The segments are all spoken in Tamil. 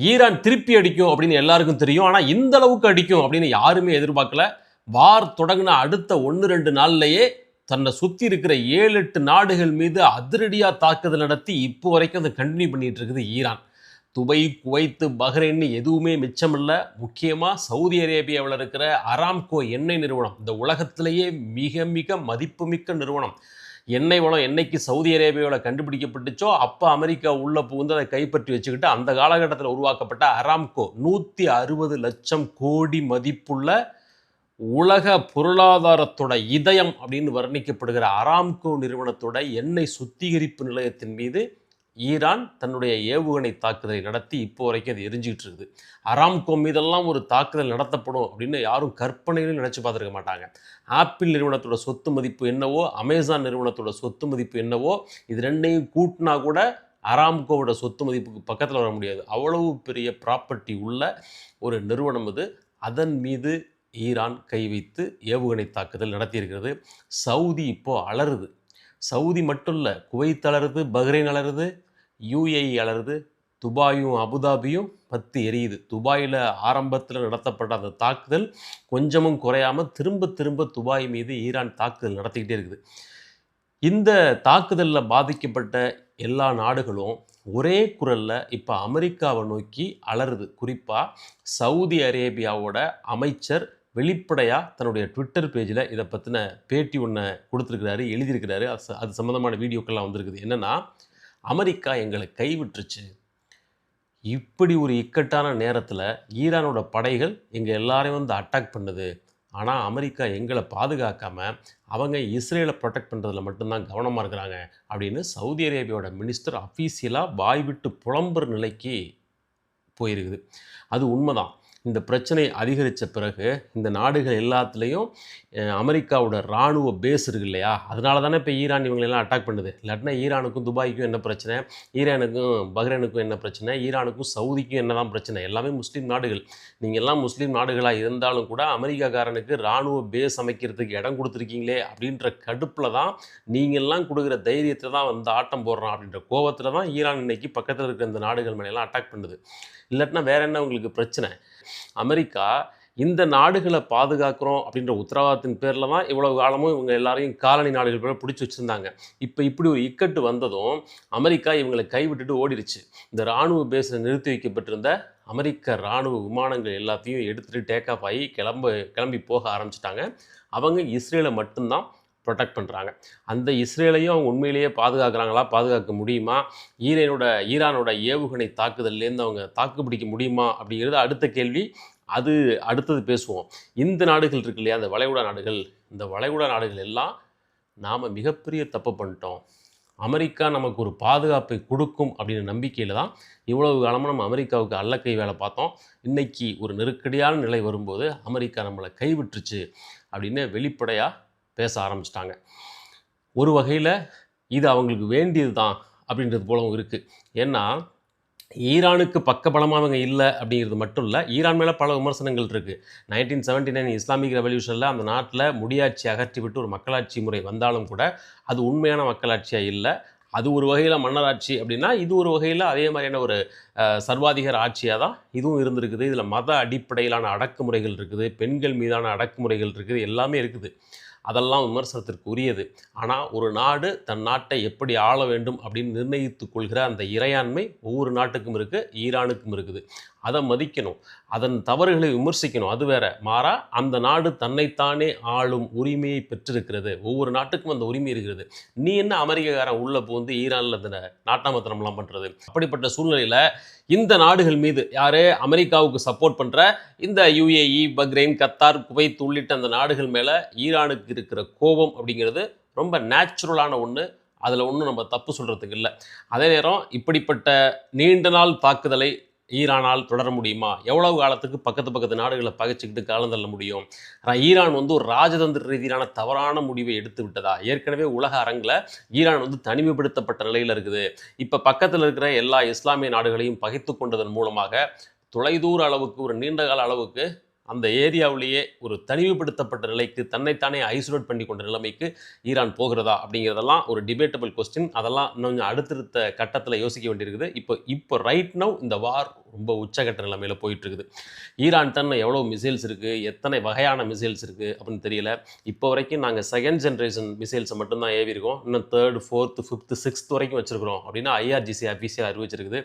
ஈரான் திருப்பி அடிக்கும் அப்படின்னு எல்லாருக்கும் தெரியும். ஆனால் இந்த அளவுக்கு அடிக்கும் அப்படின்னு யாருமே எதிர்பார்க்கல. வார் தொடங்கின அடுத்த 1-2 நாள்லயே தன்னை சுற்றி இருக்கிற 7-8 நாடுகள் மீது அதிரடியாக தாக்குதல் நடத்தி இப்போ வரைக்கும் அதை கண்டினியூ பண்ணிட்டு இருக்குது ஈரான். துபை, குவைத்து, பஹ்ரைன் எதுவுமே மிச்சமில்ல. முக்கியமாக சவுதி அரேபியாவில் இருக்கிற அராம்கோ எண்ணெய் நிறுவனம், இந்த உலகத்திலேயே மிக மிக மதிப்புமிக்க நிறுவனம். எண்ணெய் வளம் என்னைக்கு சவுதி அரேபியாவில் கண்டுபிடிக்கப்பட்டுச்சோ அப்போ அமெரிக்கா உள்ள புகுந்து அதை கைப்பற்றி வச்சுக்கிட்டு அந்த காலகட்டத்தில் உருவாக்கப்பட்ட அராம்கோ 160 லட்சம் கோடி மதிப்புள்ள உலக பொருளாதாரத்தோட இதயம் அப்படின்னு வர்ணிக்கப்படுகிற அராம்கோ நிறுவனத்தோட எண்ணெய் சுத்திகரிப்பு நிலையத்தின் மீது ஈரான் தன்னுடைய ஏவுகணை தாக்குதலை நடத்தி இப்போ வரைக்கும் அது எரிஞ்சிக்கிட்டு இருக்குது. அராம்கோ மீதெல்லாம் ஒரு தாக்குதல் நடத்தப்படும் அப்படின்னு யாரும் கற்பனையிலும் நினச்சி பார்த்துருக்க மாட்டாங்க. ஆப்பிள் நிறுவனத்தோட சொத்து மதிப்பு என்னவோ, அமேசான் நிறுவனத்தோட சொத்து மதிப்பு என்னவோ, இது ரெண்டையும் கூட்டினா கூட அராம்கோவோட சொத்து மதிப்புக்கு பக்கத்தில் வர முடியாது. அவ்வளவு பெரிய ப்ராப்பர்ட்டி உள்ள ஒரு நிறுவனம் இது. அதன் மீது ஈரான் கை வைத்து ஏவுகணை தாக்குதல் நடத்தியிருக்கிறது. சவுதி இப்போது அலறுது. சவுதி மட்டும் இல்லை, குவைத் அலறுது, பஹ்ரைன் அலறுது, யுஏஇ அலறுது, துபாயும் அபுதாபியும் பற்றி எரியுது. துபாயில் ஆரம்பத்தில் நடத்தப்பட்ட அந்த தாக்குதல் கொஞ்சமும் குறையாமல் திரும்ப திரும்ப துபாய் மீது ஈரான் தாக்குதல் நடத்திக்கிட்டே இருக்குது. இந்த தாக்குதலில் பாதிக்கப்பட்ட எல்லா நாடுகளும் ஒரே குரலில் இப்போ அமெரிக்காவை நோக்கி அலறுது. குறிப்பாக சவுதி அரேபியாவோட அமைச்சர் வெளிப்படையாக தன்னுடைய ட்விட்டர் பேஜில் இதை பற்றின பேட்டி ஒன்று கொடுத்துருக்கிறாரு, எழுதியிருக்கிறாரு. அது சம்மந்தமான வீடியோக்கள்லாம் வந்திருக்குது. என்னென்னா, அமெரிக்கா எங்களை கைவிட்டுருச்சு. இப்படி ஒரு இக்கட்டான நேரத்தில் ஈரானோட படைகள் எங்கள் எல்லாரையும் வந்து அட்டாக் பண்ணுது. ஆனால் அமெரிக்கா எங்களை பாதுகாக்காமல் அவங்க இஸ்ரேலை ப்ரொடெக்ட் பண்ணுறதுல மட்டும்தான் கவனமாக இருக்கிறாங்க அப்படின்னு சவுதி அரேபியாவோட மினிஸ்டர் அஃபீஷியலாக வாய் விட்டு புலம்புற நிலைக்கு போயிருக்குது. அது உண்மைதான். இந்த பிரச்சனை அதிகரித்த பிறகு இந்த நாடுகள் எல்லாத்துலேயும் அமெரிக்காவோட இராணுவ பேஸ் இருக்கு இல்லையா, அதனால தானே இப்போ ஈரான் இவங்களெல்லாம் அட்டாக் பண்ணுது. இல்லாட்டினா ஈரானுக்கும் துபாய்க்கும் என்ன பிரச்சனை, ஈரானுக்கும் பஹ்ரைனுக்கும் என்ன பிரச்சனை, ஈரானுக்கும் சவுதிக்கும் என்ன தான் பிரச்சனை? எல்லாமே முஸ்லீம் நாடுகள். நீங்கள் எல்லாம் முஸ்லீம் நாடுகளாக இருந்தாலும் கூட அமெரிக்காக்காரனுக்கு இராணுவ பேஸ் அமைக்கிறதுக்கு இடம் கொடுத்துருக்கீங்களே அப்படின்ற கடுப்பில் தான் நீங்கள்லாம் கொடுக்குற தைரியத்தை தான் வந்து ஆட்டம் போடுறான் அப்படின்ற கோபத்தில் தான் ஈரான் இன்னைக்கு பக்கத்தில் இருக்கிற இந்த நாடுகள் மேலெல்லாம் அட்டாக் பண்ணுது. இல்லாட்டினா வேற என்ன உங்களுக்கு பிரச்சனை? அமெரிக்கா இந்த நாடுகளை பாதுகாக்கிறோம் அப்படின்ற உத்தரவாதத்தின் பேரில் தான் இவ்வளவு காலமும் இவங்க எல்லாரையும் காலனி நாடுகள் பேர் பிடிச்சி வச்சுருந்தாங்க. இப்போ இப்படி ஒரு இக்கட்டு வந்ததும் அமெரிக்கா இவங்களை கைவிட்டுட்டு ஓடிடுச்சு. இந்த இராணுவ பேஸில் நிறுத்தி வைக்கப்பட்டிருந்த அமெரிக்க இராணுவ விமானங்கள் எல்லாத்தையும் எடுத்துகிட்டு டேக் ஆஃப் ஆகி கிளம்பி போக ஆரம்பிச்சிட்டாங்க. அவங்க இஸ்ரேலை மட்டும்தான் ப்ரொடெக்ட் பண்ணுறாங்க. அந்த இஸ்ரேலையும் அவங்க உண்மையிலேயே பாதுகாக்கிறாங்களா, பாதுகாக்க முடியுமா, ஈரானோட ஏவுகணை தாக்குதல்லேருந்து அவங்க தாக்குப்பிடிக்க முடியுமா அப்படிங்கிறது அடுத்த கேள்வி. அது அடுத்தது பேசுவோம். இந்த நாடுகள் இருக்கு இல்லையா, அந்த வளைகுடா நாடுகள், இந்த வளைகுடா நாடுகள் எல்லாம் நாம் மிகப்பெரிய தப்பு பண்ணிட்டோம். அமெரிக்கா நமக்கு ஒரு பாதுகாப்பை கொடுக்கும் அப்படின்ற நம்பிக்கையில் தான் இவ்வளவு காலமாக நம்ம அமெரிக்காவுக்கு அல்லக்கை வேலை பார்த்தோம். இன்றைக்கி ஒரு நெருக்கடியான நிலை வரும்போது அமெரிக்கா நம்மளை கைவிட்டுருச்சு அப்படின்னு வெளிப்படையாக பேச ஆரம்பிச்சிட்டாங்க. ஒரு வகையில் இது அவங்களுக்கு வேண்டியது தான் அப்படின்றது போலவும் இருக்குது. ஏன்னா ஈரானுக்கு பக்கபலமாக அவங்க இல்லை அப்படிங்கிறது மட்டும் இல்லை, ஈரான் மேலே பல விமர்சனங்கள் இருக்குது. 1979 இஸ்லாமிக் ரெவல்யூஷனில் அந்த நாட்டில் முடியாட்சி அகற்றிவிட்டு ஒரு மக்களாட்சி முறை வந்தாலும் கூட அது உண்மையான மக்களாட்சியாக இல்லை. அது ஒரு வகையில் மன்னராட்சி அப்படின்னா இது ஒரு வகையில் அதே மாதிரியான ஒரு சர்வாதிகார ஆட்சியாக தான் இதுவும் இருந்திருக்குது. இதில் மத அடிப்படையிலான அடக்குமுறைகள் இருக்குது, பெண்கள் மீதான அடக்குமுறைகள் இருக்குது, எல்லாமே இருக்குது. அதெல்லாம் விமர்சனத்திற்கு உரியது. ஆனால் ஒரு நாடு தன் நாட்டை எப்படி ஆள வேண்டும் அப்படின்னு நிர்ணயித்து கொள்கிற அந்த இறையாண்மை ஒவ்வொரு நாட்டுக்கும் இருக்குது, ஈரானுக்கும் இருக்குது. அதை மதிக்கணும், அதன் தவறுகளை விமர்சிக்கணும், அது வேற. மாறா அந்த நாடு தன்னைத்தானே ஆளும் உரிமையை பெற்றிருக்கிறது. ஒவ்வொரு நாட்டுக்கும் அந்த உரிமை இருக்கிறது. நீ என்ன அமெரிக்காக்காரன் உள்ள புகுந்து ஈரானில் இந்த நாட்டாமத்தனம்லாம் பண்ணுறது? அப்படிப்பட்ட சூழ்நிலையில் இந்த நாடுகள் மீது யாரே அமெரிக்காவுக்கு சப்போர்ட் பண்ணுற இந்த யுஏஇ, பஹ்ரைன், கத்தார், குவைத் உள்ளிட்ட அந்த நாடுகள் மேலே ஈரானுக்கு இருக்கிற கோபம் அப்படிங்கிறது ரொம்ப நேச்சுரலான ஒன்று. அதில் ஒன்றும் நம்ம தப்பு சொல்கிறதுக்கு இல்லை. அதே நேரம் இப்படிப்பட்ட நீண்ட நாள் தாக்குதலை ஈரானால் தொடர முடியுமா? எவ்வளவு காலத்துக்கு பக்கத்து நாடுகளை பகைச்சிக்கிட்டு காலம் தள்ள முடியும்? ஈரான் வந்து ஒரு ராஜதந்திர ரீதியான தவறான முடிவை எடுத்து விட்டதா? ஏற்கனவே உலக அரங்கில் ஈரான் வந்து தனிமைப்படுத்தப்பட்ட நிலையில் இருக்குது. இப்போ பக்கத்தில் இருக்கிற எல்லா இஸ்லாமிய நாடுகளையும் பகைத்து கொண்டதன் மூலமாக தொலைதூர அளவுக்கு, ஒரு நீண்டகால அளவுக்கு அந்த ஏரியாவிலேயே ஒரு தனிமைப்படுத்தப்பட்ட நிலைக்கு, தன்னைத்தானே ஐசோலேட் பண்ணி கொண்ட நிலைமைக்கு ஈரான் போகிறதா அப்படிங்கிறதெல்லாம் ஒரு டிபேட்டபிள் கொஸ்டின். அதெல்லாம் இன்னும் அடுத்தடுத்த கட்டத்தில் யோசிக்க வேண்டியிருக்குது. இப்போ ரைட் நவ் இந்த வார் ரொம்ப உச்சகட்ட நிலைமையில் போயிட்டுருக்குது. ஈரான் தன்னை எவ்வளோ மிசைல்ஸ் இருக்குது, எத்தனை வகையான மிசைல்ஸ் இருக்குது அப்படின்னு தெரியல. இப்போ வரைக்கும் நாங்கள் செகண்ட் ஜென்ரேஷன் மிசைல்ஸை மட்டும்தான் ஏவிருக்கோம். இன்னும் 3rd 4th 5th 6th வரைக்கும் வச்சுருக்கிறோம் அப்படின்னு IRGC அஃபீஷியலாக அறிவிச்சிருக்குது.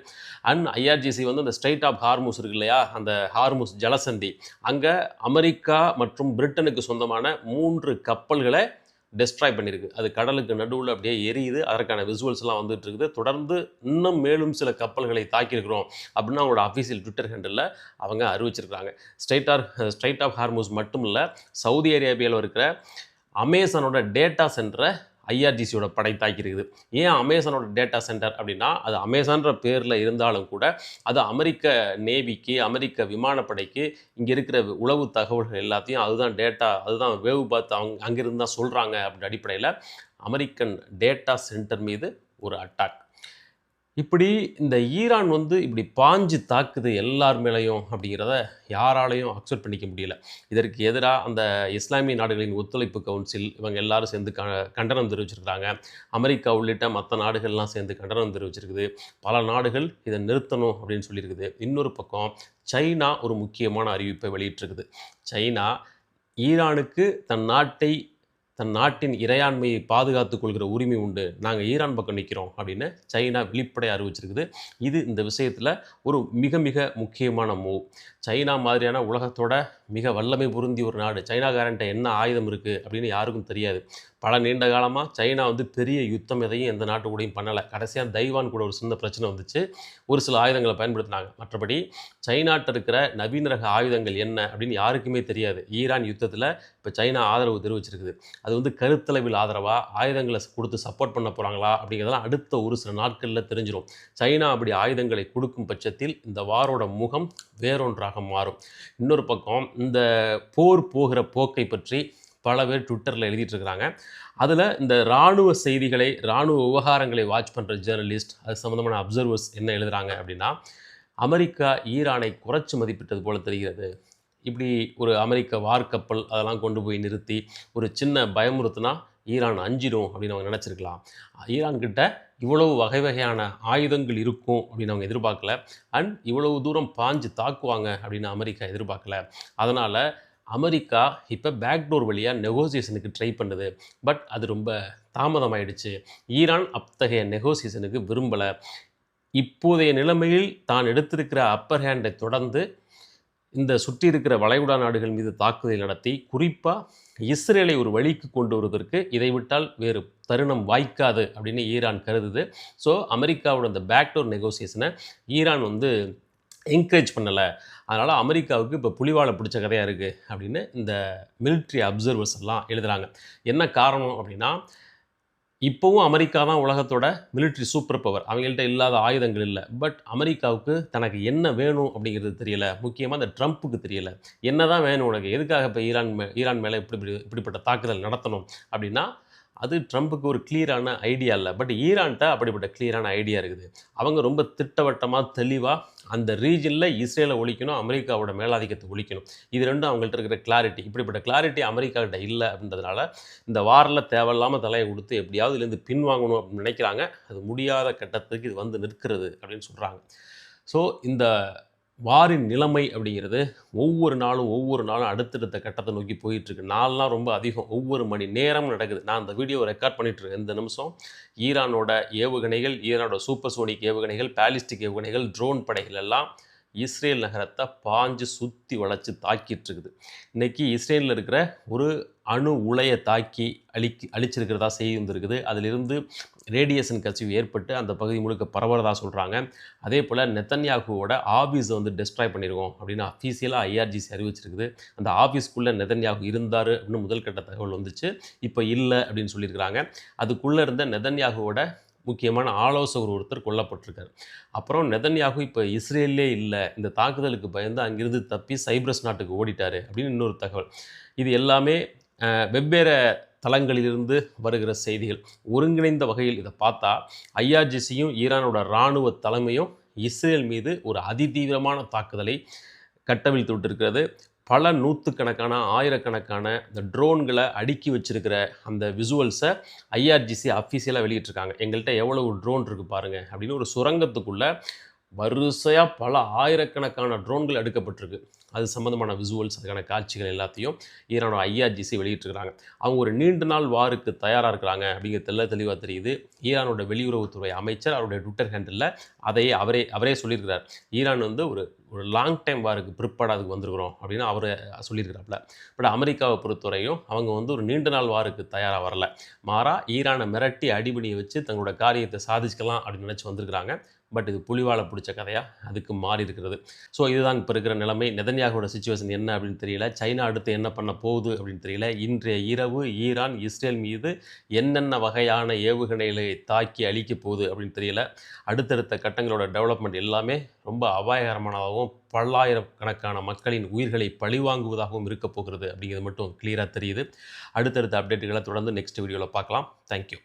அண்ட் IRGC வந்து இந்த ஸ்ட்ரைட் ஆஃப் ஹார்முஸ் இருக்கு இல்லையா, அந்த ஹார்முஸ் ஜலசந்தி, அங்கே அமெரிக்கா மற்றும் பிரிட்டனுக்கு சொந்தமான 3 கப்பல்களை டெஸ்ட்ராய் பண்ணியிருக்கு. அது கடலுக்கு நடுவில் அப்படியே எரியுது. அதற்கான விசுவல்ஸ்லாம் வந்துட்டு இருக்குது. தொடர்ந்து இன்னும் மேலும் சில கப்பல்களை தாக்கியிருக்கிறோம் அப்படின்னு அவங்களோட அஃபீஷியல் ட்விட்டர் ஹேண்டலில் அவங்க அறிவிச்சிருக்காங்க. ஸ்ட்ரைட் ஆஃப் ஹார்முஸ் மட்டும் இல்லை, சவுதி அரேபியாவில் இருக்கிற அமேசானோட டேட்டா சென்டரை IRGCயோட படை தாக்கியிருக்குது. ஏன் அமேசானோட டேட்டா சென்டர் அப்படின்னா, அது அமேசான்ற பேரில் இருந்தாலும் கூட அது அமெரிக்க நேவிக்கு, அமெரிக்க விமானப்படைக்கு இங்கே இருக்கிற உளவு தகவல்கள் எல்லாத்தையும் அதுதான் வேவு பார்த்து அங்கிருந்து தான் சொல்கிறாங்க அப்படின்ற அடிப்படையில் அமெரிக்கன் டேட்டா சென்டர் மீது ஒரு அட்டாக். இப்படி இந்த ஈரான் வந்து இப்படி பாஞ்சு தாக்குது எல்லார் மேலேயும் அப்படிங்கிறத யாராலையும் அக்செப்ட் பண்ணிக்க முடியல. இதற்கு எதிராக அந்த இஸ்லாமிய நாடுகளின் ஒத்துழைப்பு கவுன்சில் இவங்க எல்லாரும் சேர்ந்து கண்டனம் தெரிவிச்சிருக்கிறாங்க. அமெரிக்கா உள்ளிட்ட மற்ற நாடுகள்லாம் சேர்ந்து கண்டனம் தெரிவிச்சிருக்குது. பல நாடுகள் இதை நிறுத்தணும் அப்படின்னு சொல்லியிருக்குது. இன்னொரு பக்கம் சைனா ஒரு முக்கியமான அறிவிப்பை வெளியிட்டிருக்குது. சைனா ஈரானுக்கு தன் நாட்டின் இறையாண்மையை பாதுகாத்துக் கொள்கிற உரிமை உண்டு, நாங்கள் ஈரான் பக்கம் நிற்கிறோம் அப்படின்னு சைனா வெளிப்படையாக அறிவிச்சிருக்குது. இது இந்த விஷயத்தில் ஒரு மிக மிக முக்கியமான மூவ். சைனா மாதிரியான உலகத்தோட மிக வல்லமை பொருந்திய ஒரு நாடு, சைனாக்காரன்ட்ட என்ன ஆயுதம் இருக்குது அப்படின்னு யாருக்கும் தெரியாது. பல நீண்ட காலமாக சைனா வந்து பெரிய யுத்தம் எதையும் எந்த நாட்டு கூடயும் பண்ணலை. கடைசியாக தைவான் கூட ஒரு சின்ன பிரச்சனை வந்துச்சு, ஒரு சில ஆயுதங்களை பயன்படுத்தினாங்க. மற்றபடி சைனாட்ட இருக்கிற நவீன ரக ஆயுதங்கள் என்ன அப்படின்னு யாருக்குமே தெரியாது. ஈரான் யுத்தத்தில் இப்போ சைனா ஆதரவு தெரிவிச்சிருக்குது. அது வந்து கருத்தளவில் ஆதரவாக ஆயுதங்களை கொடுத்து சப்போர்ட் பண்ண போகிறாங்களா அப்படிங்கிறதெல்லாம் அடுத்த ஒரு சில நாட்களில் தெரிஞ்சிடும். சைனா அப்படி ஆயுதங்களை கொடுக்கும் பட்சத்தில் இந்த வாரோட முகம் வேறொன்றாக மாறும். இன்னொரு பக்கம் இந்த போர் போகிற போக்கை பற்றி பல பேர் ட்விட்டரில் எழுதிட்டு இருக்கிறாங்க. அதில் இந்த இராணுவ செய்திகளை, இராணுவ விவகாரங்களை வாட்ச் பண்ணுற ஜேர்னலிஸ்ட், அது சம்மந்தமான அப்சர்வர்ஸ் என்ன எழுதுகிறாங்க அப்படின்னா, அமெரிக்கா ஈரானை குறைச்சி மதிப்பிட்டது போல தெரிகிறது. இப்படி ஒரு அமெரிக்க வார்க்கப்பல் அதெல்லாம் கொண்டு போய் நிறுத்தி ஒரு சின்ன பயமுறுத்துனா ஈரான் அஞ்சிடும் அப்படின்னு அவங்க நினச்சிருக்கலாம். ஈரான்கிட்ட இவ்வளவு வகை வகையான ஆயுதங்கள் இருக்கும் அப்படின்னு அவங்க எதிர்பார்க்கல. அண்ட் இவ்வளவு தூரம் பாஞ்சு தாக்குவாங்க அப்படின்னு அமெரிக்கா எதிர்பார்க்கல. அதனால் அமெரிக்கா இப்போ பேக்டோர் வழியாக நெகோசியேஷனுக்கு ட்ரை பண்ணுது. பட் அது ரொம்ப தாமதமாயிடுச்சு. ஈரான் அத்தகைய நெகோசியேஷனுக்கு விரும்பலை. இப்போதைய நிலைமையில் தான் எடுத்திருக்கிற அப்பர் ஹேண்டை தொடர்ந்து இந்த சுற்றி இருக்கிற வளைகுடா நாடுகள் மீது தாக்குதல் நடத்தி குறிப்பாக இஸ்ரேலை ஒரு வழிக்கு கொண்டு வருவதற்கு இதை விட்டால் வேறு தருணம் வாய்க்காது அப்படின்னு ஈரான் கருதுது. ஸோ அமெரிக்காவோட இந்த பேக்டோர் நெகோசியேஷனை ஈரான் வந்து என்கரேஜ் பண்ணலை. அதனால் அமெரிக்காவுக்கு இப்போ புலிவாலை பிடிச்ச கதையாக இருக்குது அப்படின்னு இந்த மிலிட்ரி அப்சர்வர்ஸ் எல்லாம் எழுதுகிறாங்க. என்ன காரணம் அப்படின்னா, இப்போவும் அமெரிக்கா தான் உலகத்தோட மிலிட்ரி சூப்பர் பவர். அவங்கள்ட்ட இல்லாத ஆயுதங்கள் இல்லை. பட் அமெரிக்காவுக்கு தனக்கு என்ன வேணும் அப்படிங்கிறது தெரியலை. முக்கியமாக இந்த ட்ரம்ப்புக்கு தெரியலை. என்ன தான் வேணும் உனக்கு, எதுக்காக இப்போ ஈரான் மேலே இப்படிப்பட்ட தாக்குதல் நடத்தணும் அப்படின்னா, அது ட்ரம்ப்புக்கு ஒரு கிளியரான ஐடியா இல்லை. பட் ஈரான்கிட்ட அப்படிப்பட்ட கிளியரான ஐடியா இருக்குது. அவங்க ரொம்ப திட்டவட்டமாக தெளிவாக அந்த ரீஜனில் இஸ்ரேலை ஒழிக்கணும், அமெரிக்காவோட மேலாதிக்கத்தை ஒழிக்கணும். இது ரெண்டும் அவங்கள்ட்ட இருக்கிற கிளாரிட்டி. இப்படிப்பட்ட கிளாரிட்டி அமெரிக்காக்கிட்ட இல்லை அப்படின்றதுனால இந்த வாரில் தேவையில்லாமல் தலையை கொடுத்து எப்படியாவது இதுலேருந்து பின்வாங்கணும் அப்படின்னு நினைக்கிறாங்க. அது முடியாத கட்டத்துக்கு இது வந்து நிற்கிறது அப்படின்னு சொல்கிறாங்க. ஸோ இந்த வாரின் நிலைமை அப்படிங்கிறது ஒவ்வொரு நாளும் அடுத்தடுத்த கட்டத்தை நோக்கி போயிட்டுருக்கு. நாள்லாம் ரொம்ப அதிகம், ஒவ்வொரு மணி நேரம் நடக்குது. நான் அந்த வீடியோவை ரெக்கார்ட் பண்ணிட்டுருக்கேன் இந்த நிமிஷம். ஈரானோட ஏவுகணைகள், ஈரானோட சூப்பர்சோனிக் ஏவுகணைகள், பேலிஸ்டிக் ஏவுகணைகள், ட்ரோன் படைகள் எல்லாம் இஸ்ரேல் நகரத்தை பாஞ்சு சுற்றி வளைச்சி தாக்கிட்டு இருக்குது. இன்றைக்கி இஸ்ரேலில் இருக்கிற ஒரு அணு உலையை தாக்கி அழிச்சிருக்கிறதா செய்தி வந்துருக்குது. அதிலிருந்து ரேடியேஷன் கசிவு ஏற்பட்டு அந்த பகுதி முழுக்க பரவுறதா சொல்கிறாங்க. அதே போல் நெதன்யாகுவோட ஆஃபீஸை வந்து டெஸ்ட்ராய் பண்ணியிருக்கோம் அப்படின்னு அஃபீஷியலாக IRGC அறிவிச்சிருக்குது. அந்த ஆஃபீஸ்க்குள்ளே நெதன்யாகு இருந்தார் அப்படின்னு முதல் கட்ட தகவல் வந்துச்சு. இப்போ இல்லை அப்படின்னு சொல்லியிருக்கிறாங்க. அதுக்குள்ளே இருந்த நெதன்யாகுவோட முக்கியமான ஆலோசகர் ஒருத்தர் கொல்லப்பட்டிருக்கார். அப்புறம் நெதன்யாகு இப்போ இஸ்ரேலே இல்லை, இந்த தாக்குதலுக்கு பயந்து அங்கிருந்து தப்பி சைப்ரஸ் நாட்டுக்கு ஓடிட்டார் அப்படின்னு இன்னொரு தகவல். இது எல்லாமே வெவ்வேறு தளங்களிலிருந்து வருகிற செய்திகள். ஒருங்கிணைந்த வகையில் இதை பார்த்தா IRGCயும் ஈரானோட இராணுவ தலைமையும் இஸ்ரேல் மீது ஒரு அதிதீவிரமான தாக்குதலை கட்டவிழ்த்து விட்டிருக்கிறது. பல நூற்றுக்கணக்கான ஆயிரக்கணக்கான இந்த ட்ரோன்களை அடுக்கி வச்சிருக்கிற அந்த விசுவல்ஸை IRGC அஃபீஷியலாக வெளியிட்டிருக்காங்க. எங்கள்கிட்ட எவ்வளவு ட்ரோன் இருக்குது பாருங்கள் அப்படின்னு. ஒரு சுரங்கத்துக்குள்ளே வரிசையாக பல ஆயிரக்கணக்கான ட்ரோன்கள் எடுக்கப்பட்டிருக்கு. அது சம்மந்தமான விசுவல்ஸ், அதுக்கான காட்சிகள் எல்லாத்தையும் ஈரானோட ஐஆர்ஜிசி வெளியிட்டிருக்கிறாங்க. அவங்க ஒரு நீண்ட நாள் வாருக்கு தயாராக இருக்கிறாங்க அப்படிங்கிறது தெளிவாக தெரியுது. ஈரானோட வெளியுறவுத்துறை அமைச்சர் அவருடைய ட்விட்டர் ஹேண்டிலில் அதையே அவரே சொல்லியிருக்கிறார். ஈரான் வந்து ஒரு ஒரு லாங் டைம் வாருக்கு ப்ரிப்பேர்டாக அதுக்கு வந்திருக்கிறோம் அப்படின்னு அவர் சொல்லியிருக்கிறாப்புல. பட் அமெரிக்காவை பொறுத்தவரையும் அவங்க வந்து ஒரு நீண்ட நாள் வாருக்கு தயாராக வரல. மாறா ஈரானை மிரட்டி அடிபணியை வச்சு தங்களோட காரியத்தை சாதிச்சுக்கலாம் அப்படின்னு நினச்சி வந்திருக்கிறாங்க. பட் இது புலிவாலை பிடிச்ச கதையாக அதுக்கு மாறி இருக்கிறது. ஸோ இதுதான் இப்போ இருக்கிற நிலைமை. நெதன்யாகுவோட சிச்சுவேஷன் என்ன அப்படின்னு தெரியல. சைனா அடுத்து என்ன பண்ண போகுது அப்படின்னு தெரியல. இன்றைய இரவு ஈரான் இஸ்ரேல் மீது என்னென்ன வகையான ஏவுகணைகளை தாக்கி அழிக்க போகுது அப்படின்னு தெரியல. அடுத்தடுத்த கட்டங்களோட டெவலப்மெண்ட் எல்லாமே ரொம்ப அபாயகரமானதாகவும் பல்லாயிரக்கணக்கான மக்களின் உயிர்களை பழிவாங்குவதாகவும் இருக்க போகிறது அப்படிங்கிறது மட்டும் கிளியராக தெரியுது. அடுத்தடுத்த அப்டேட்டுகளை தொடர்ந்து நெக்ஸ்ட் வீடியோவில் பார்க்கலாம். தேங்க்யூ.